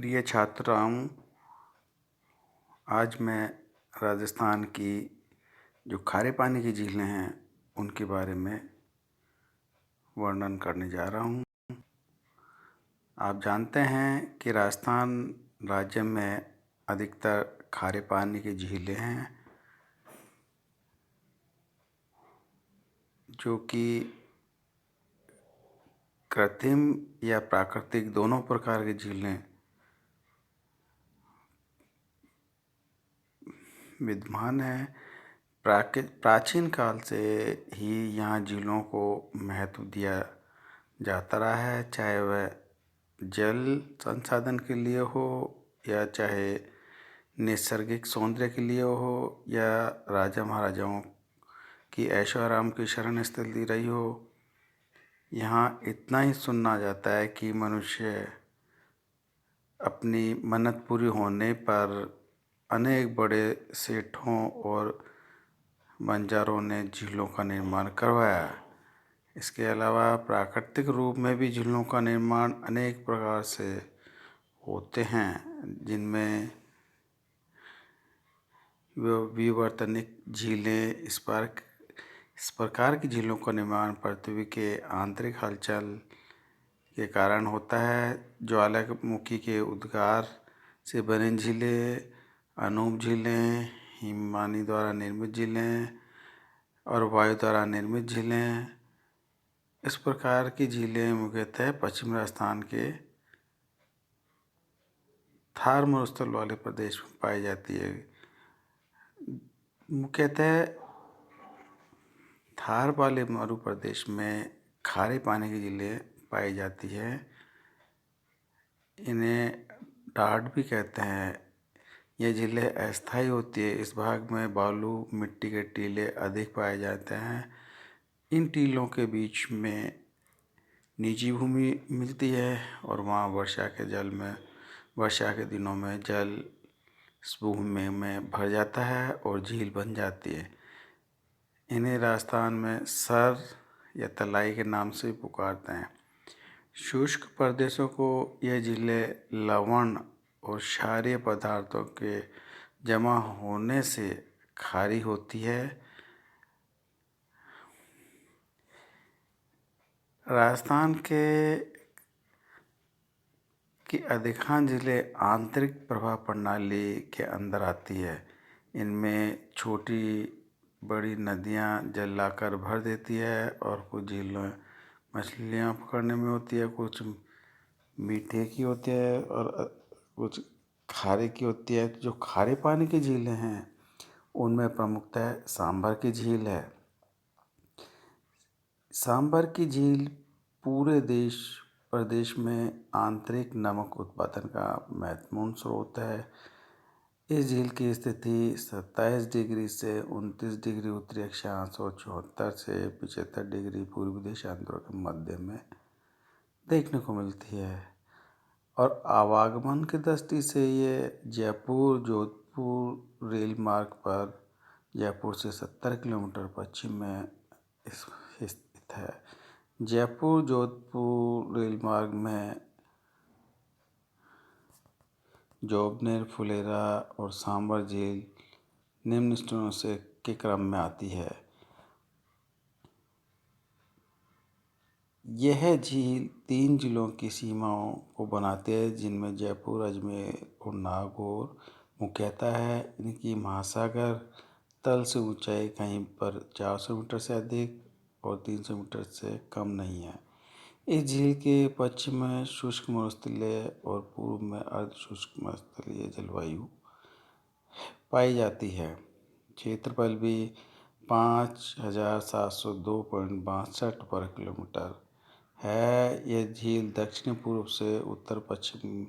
प्रिय छात्राओं, आज मैं राजस्थान की जो खारे पानी की झीलें हैं उनके बारे में वर्णन करने जा रहा हूँ। आप जानते हैं कि राजस्थान राज्य में अधिकतर खारे पानी की झीलें हैं जो कि कृत्रिम या प्राकृतिक दोनों प्रकार की झीलें विद्यमान हैं। प्राचीन काल से ही यहाँ झीलों को महत्व दिया जाता रहा है, चाहे वह जल संसाधन के लिए हो या चाहे नैसर्गिक सौंदर्य के लिए हो या राजा महाराजाओं की ऐशो आराम की शरण स्थली रही हो। यहाँ इतना ही सुनना जाता है कि मनुष्य अपनी मन्नत पूरी होने पर अनेक बड़े सेठों और बंजारों ने झीलों का निर्माण करवाया। इसके अलावा प्राकृतिक रूप में भी झीलों का निर्माण अनेक प्रकार से होते हैं, जिनमें विवर्तनिक झीलें इस प्रकार की झीलों का निर्माण पृथ्वी के आंतरिक हलचल के कारण होता है। ज्वालामुखी के उद्गार से बनी झीलें, अनूप झीलें, हिमपानी द्वारा निर्मित झीलें और वायु द्वारा निर्मित झीलें। इस प्रकार की झीलें मुख्यतः पश्चिम राजस्थान के थार मरुस्थल वाले प्रदेश में पाई जाती है। मुख्यतः थार वाले मरु प्रदेश में खारे पानी की झीलें पाई जाती है। इन्हें डाढ़ भी कहते हैं। ये झीलें अस्थायी होती है। इस भाग में बालू मिट्टी के टीले अधिक पाए जाते हैं। इन टीलों के बीच में निजी भूमि मिलती है और वहाँ वर्षा के दिनों में जल इस भूमि में भर जाता है और झील बन जाती है। इन्हें राजस्थान में सर या तलाई के नाम से पुकारते हैं। शुष्क प्रदेशों को यह झीलें लवण और क्षारीय पदार्थों के जमा होने से खारी होती है। राजस्थान की अधिकांश झीलें आंतरिक प्रवाह प्रणाली के अंदर आती है। इनमें छोटी बड़ी नदियाँ जल लाकर भर देती है और कुछ झीलें मछलियाँ पकड़ने में होती है, कुछ मीठे की होती है और कुछ खारे की होती है। जो खारे पानी की झीलें हैं उनमें प्रमुखतः सांभर की झील है। सांभर की झील पूरे प्रदेश में आंतरिक नमक उत्पादन का महत्वपूर्ण स्रोत है। इस झील की स्थिति 27 डिग्री से 29 डिग्री उत्तरी अक्षांश और 74 से 75 डिग्री पूर्वी देशांतरों के मध्य में देखने को मिलती है और आवागमन की दृष्टि से ये जयपुर जोधपुर रेल मार्ग पर जयपुर से 70 किलोमीटर पश्चिम में स्थित है। जयपुर जोधपुर रेल मार्ग में जोबनेर, फुलेरा और सांभर झील निम्न स्टेशनों से के क्रम में आती है। यह झील 3 जिलों की सीमाओं को बनाते हैं, जिनमें जयपुर, अजमेर और नागौर मुख्यतः है। इनकी महासागर तल से ऊंचाई कहीं पर 400 मीटर से अधिक और 300 मीटर से कम नहीं है। इस झील के पश्चिम में शुष्क मरुस्थलीय और पूर्व में अर्ध शुष्क मरुस्थलीय जलवायु पाई जाती है। क्षेत्रफल भी 5702.62 वर्ग किलोमीटर है। यह झील दक्षिण पूर्व से उत्तर पश्चिम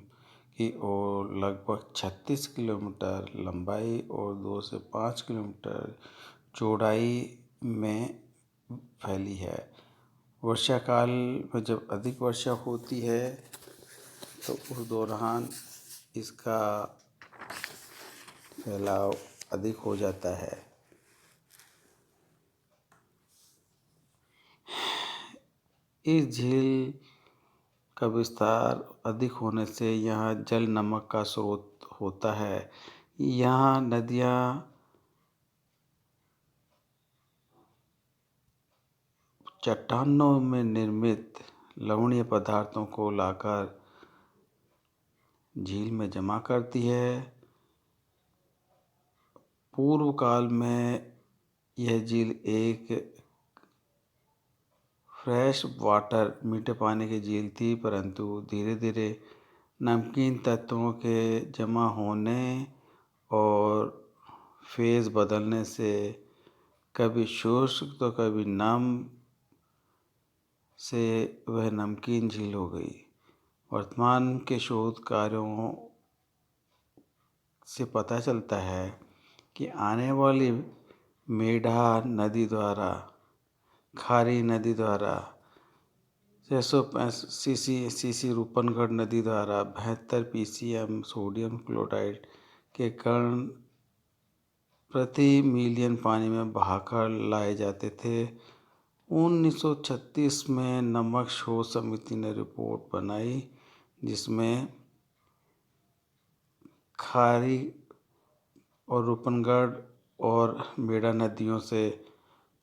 की ओर लगभग 36 किलोमीटर लंबाई और 2 से 5 किलोमीटर चौड़ाई में फैली है। वर्षा काल में जब अधिक वर्षा होती है तो उस दौरान इसका फैलाव अधिक हो जाता है। इस झील का विस्तार अधिक होने से यहाँ जल नमक का स्रोत होता है। यहाँ नदियाँ चट्टानों में निर्मित लवणीय पदार्थों को लाकर झील में जमा करती है। पूर्व काल में यह झील एक फ्रेश वाटर मीठे पानी की झील थी, परंतु धीरे धीरे नमकीन तत्वों के जमा होने और फेज बदलने से कभी शुष्क तो कभी नम से वह नमकीन झील हो गई। वर्तमान के शोध कार्यों से पता चलता है कि आने वाली मेढा नदी द्वारा, खारी नदी द्वारा, 665 सीसी रूपनगढ़ नदी द्वारा 72 पीसीएम सोडियम क्लोराइड के कण प्रति मिलियन पानी में बहाकर लाए जाते थे। 1936 में नमक शोध समिति ने रिपोर्ट बनाई जिसमें खारी और रूपनगढ़ और मेढा नदियों से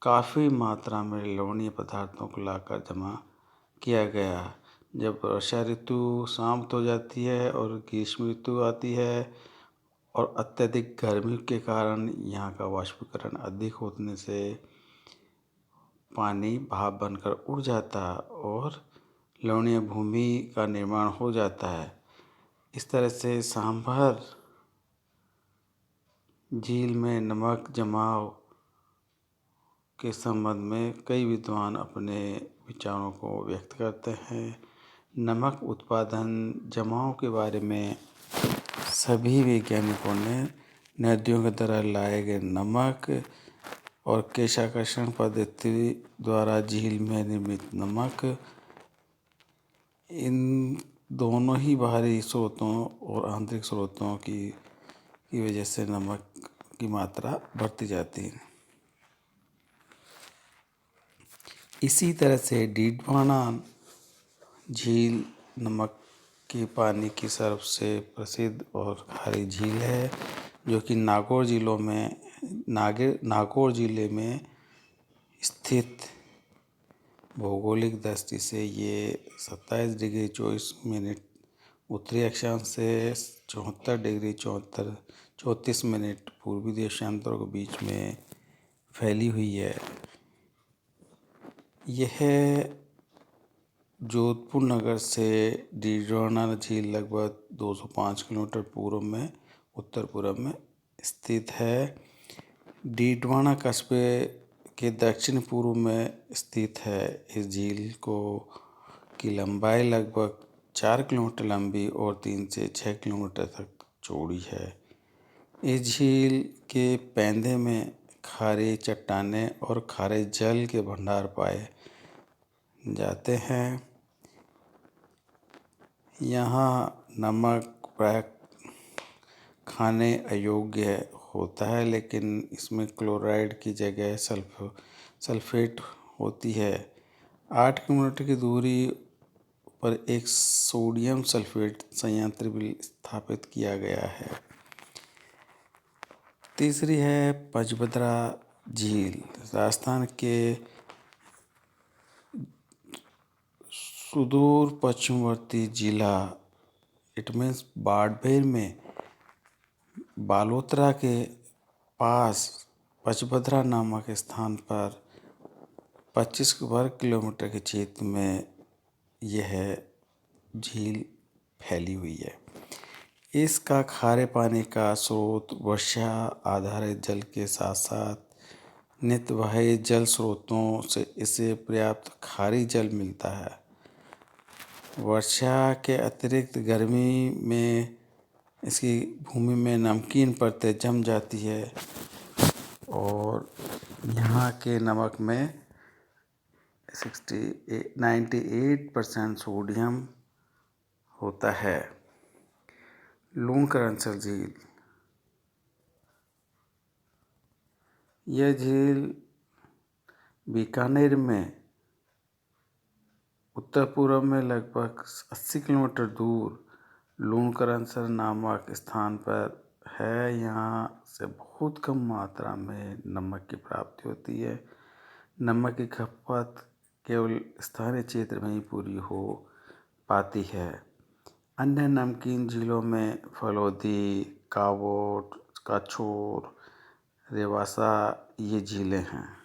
काफ़ी मात्रा में लवणीय पदार्थों को लाकर जमा किया गया। जब वर्षा ऋतु समाप्त हो जाती है और ग्रीष्म ऋतु आती है और अत्यधिक गर्मी के कारण यहाँ का वाष्पीकरण अधिक होने से पानी भाप बनकर उड़ जाता है और लवणीय भूमि का निर्माण हो जाता है। इस तरह से सांभर झील में नमक जमाव के संबंध में कई विद्वान अपने विचारों को व्यक्त करते हैं। नमक उत्पादन जमाव के बारे में सभी वैज्ञानिकों ने नदियों के द्वारा लाए गए नमक और केशाकर्षण पद्धति द्वारा झील में निर्मित नमक, इन दोनों ही बाहरी स्रोतों और आंतरिक स्रोतों की वजह से नमक की मात्रा बढ़ती जाती है। इसी तरह से डीडवाना झील नमक के पानी की सबसे प्रसिद्ध और खारी झील है, जो कि नागौर जिले में स्थित। भौगोलिक दृष्टि से ये 27 डिग्री 24 मिनट उत्तरी अक्षांश से 74 डिग्री 34 मिनट पूर्वी देशांतरों के बीच में फैली हुई है। यह जोधपुर नगर से डीडवाना झील लगभग 205 किलोमीटर पूर्व में उत्तर पूर्व में स्थित है। डीडवाना कस्बे के दक्षिण पूर्व में स्थित है। इस झील की लंबाई लगभग 4 किलोमीटर लंबी और 3 से 6 किलोमीटर तक चौड़ी है। इस झील के पैंदे में खारी चट्टानें और खारे जल के भंडार पाए जाते हैं। यहाँ नमक प्रायः खाने अयोग्य होता है, लेकिन इसमें क्लोराइड की जगह सल्फेट होती है। 8 किलोमीटर की दूरी पर एक सोडियम सल्फेट संयंत्र भी स्थापित किया गया है। तीसरी है पचभद्रा झील। राजस्थान के सुदूर पश्चिमवर्ती जिला इट मीन्स बाड़मेर में बालोतरा के पास पचभद्रा नामक स्थान पर 25 वर्ग किलोमीटर के क्षेत्र में यह झील फैली हुई है। इसका खारे पानी का स्रोत वर्षा आधारित जल के साथ साथ नित्यवाही जल स्रोतों से इसे पर्याप्त खारी जल मिलता है। वर्षा के अतिरिक्त गर्मी में इसकी भूमि में नमकीन परतें जम जाती है और यहाँ के नमक में 98% सोडियम होता है। लूणकरंचल झील। यह झील बीकानेर में उत्तर पूर्व में लगभग 80 किलोमीटर दूर लूणकरनसर नामक स्थान पर है। यहाँ से बहुत कम मात्रा में नमक की प्राप्ति होती है। नमक की खपत केवल स्थानीय क्षेत्र में ही पूरी हो पाती है। अन्य नमकीन झीलों में फलोदी, कावोट, काछोर, रेवासा ये झीलें हैं।